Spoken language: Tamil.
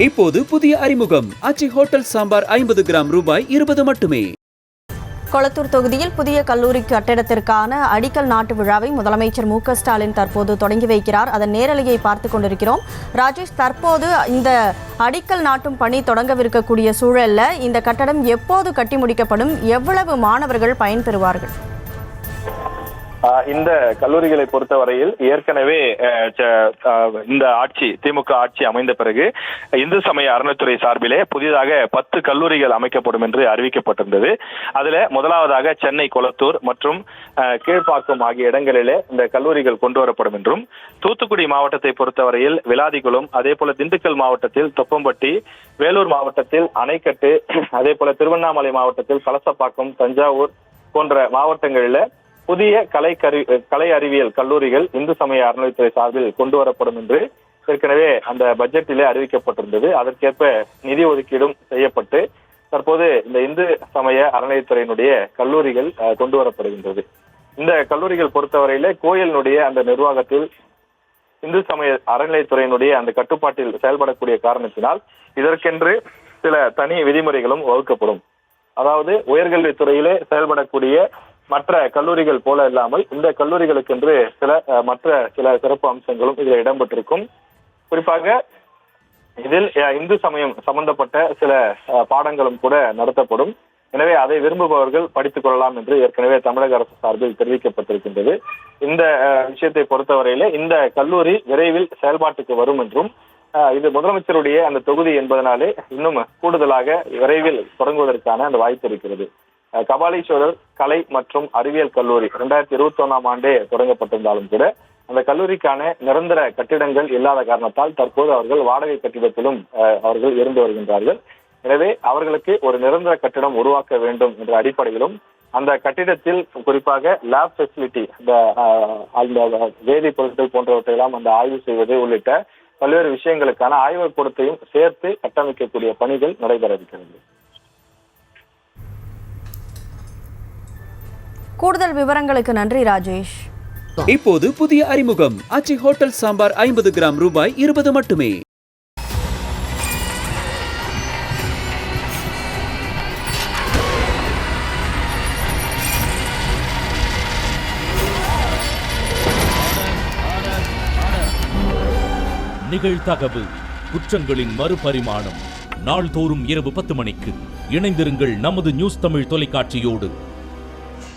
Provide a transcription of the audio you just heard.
இப்போது புதிய அறிமுகம் ஆச்சி ஹோட்டல் சாம்பார் 50 கிராம் ரூபாய் 20 மட்டுமே. கொளத்தூர் தொகுதியில் புதிய கல்லூரி கட்டிடத்திற்கான அடிக்கல் நாட்டு விழாவை முதலமைச்சர் மு க ஸ்டாலின் தற்போது தொடங்கி வைக்கிறார். அதன் நேரலையை பார்த்துக் கொண்டிருக்கிறோம். ராஜேஷ், தற்போது இந்த அடிக்கல் நாட்டும் பணி தொடங்கவிருக்கக்கூடிய சூழல்ல இந்த கட்டடம் எப்போது கட்டி முடிக்கப்படும்? எவ்வளவு மாணவர்கள் பயன்பெறுவார்கள்? இந்த கல்லூரிகளை பொறுத்தவரையில் ஏற்கனவே இந்த ஆட்சி திமுக ஆட்சி அமைந்த பிறகு இந்து சமய அறநிலைத்துறை சார்பிலே புதிதாக 10 கல்லூரிகள் அமைக்கப்படும் என்று அறிவிக்கப்பட்டிருந்தது. அதுல முதலாவதாக சென்னை கொளத்தூர் மற்றும் கீழ்ப்பாக்கம் ஆகிய இடங்களிலே இந்த கல்லூரிகள் கொண்டு வரப்படும் என்றும், தூத்துக்குடி மாவட்டத்தை பொறுத்தவரையில் விளாதிகுளம், அதே போல திண்டுக்கல் மாவட்டத்தில் தொப்பம்பட்டி, வேலூர் மாவட்டத்தில் அணைக்கட்டு, அதே போல திருவண்ணாமலை மாவட்டத்தில் கலசப்பாக்கம், தஞ்சாவூர் போன்ற மாவட்டங்களில புதிய கலை அறிவியல் கல்லூரிகள் இந்து சமய அறநிலைத்துறை சார்பில் கொண்டு வரப்படும் என்று ஏற்கனவே அந்த பட்ஜெட்டிலே அறிவிக்கப்பட்டிருந்தது. அதற்கேற்ப நிதி ஒதுக்கீடும் செய்யப்பட்டு தற்போது இந்த இந்து சமய அறநிலைத்துறையினுடைய கல்லூரிகள் கொண்டு வரப்படுகின்றது. இந்த கல்லூரிகள் பொறுத்தவரையிலே கோயிலினுடைய அந்த நிர்வாகத்தில் இந்து சமய அறநிலைத்துறையினுடைய அந்த கட்டுப்பாட்டில் செயல்படக்கூடிய காரணத்தினால் இதற்கென்று சில தனி விதிமுறைகளும் வகுக்கப்படும். அதாவது உயர்கல்வித்துறையிலே செயல்படக்கூடிய மற்ற கல்லூரிகள் போல இல்லாமல் இந்த கல்லூரிகளுக்கென்று சில சிறப்பு அம்சங்களும் இதில் இடம்பெற்றிருக்கும். குறிப்பாக இதில் இந்து சமயம் சம்பந்தப்பட்ட சில பாடங்களும் கூட நடத்தப்படும். எனவே அதை விரும்புபவர்கள் படித்துக் கொள்ளலாம் என்று ஏற்கனவே தமிழக அரசு சார்பில் தெரிவிக்கப்பட்டிருக்கின்றது. இந்த விஷயத்தை பொறுத்தவரையிலே இந்த கல்லூரி விரைவில் செயல்பாட்டுக்கு வரும் என்றும், இது முதலமைச்சருடைய அந்த தொகுதி என்பதனாலே இன்னும் கூடுதலாக விரைவில் தொடங்குவதற்கான அந்த வாய்ப்பு இருக்கிறது. கபாலீஸ்வரர் கலை மற்றும் அறிவியல் கல்லூரி 2021ஆம் ஆண்டே தொடங்கப்பட்டிருந்தாலும் கூட அந்த கல்லூரிக்கான நிரந்தர கட்டிடங்கள் இல்லாத காரணத்தால் தற்போது அவர்கள் வாடகை கட்டிடத்திலும் அவர்கள் இருந்து வருகின்றார்கள். எனவே அவர்களுக்கு ஒரு நிரந்தர கட்டிடம் உருவாக்க வேண்டும் என்ற அடிப்படையிலும் அந்த கட்டிடத்தில் குறிப்பாக லேப் ஃபெசிலிட்டி, அந்த வேதி பொருட்கள் போன்றவற்றையெல்லாம் அந்த ஆய்வு செய்வது உள்ளிட்ட பல்வேறு விஷயங்களுக்கான ஆய்வுக்கூடத்தையும் சேர்த்து கட்டமைக்கக்கூடிய பணிகள் நடைபெற இருக்கிறது. கூடுதல் விவரங்களுக்கு நன்றி ராஜேஷ். இப்போது புதிய அறிமுகம் ஆச்சி ஹோட்டல் சாம்பார் 50 கிராம் ரூபாய் 20 மட்டுமே. நிகழ்தகவு குற்றங்களின் மறுபரிமாணம் நாள்தோறும் இரவு 10 மணிக்கு இணைந்திருங்கள் நமது நியூஸ் தமிழ் தொலைக்காட்சியோடு.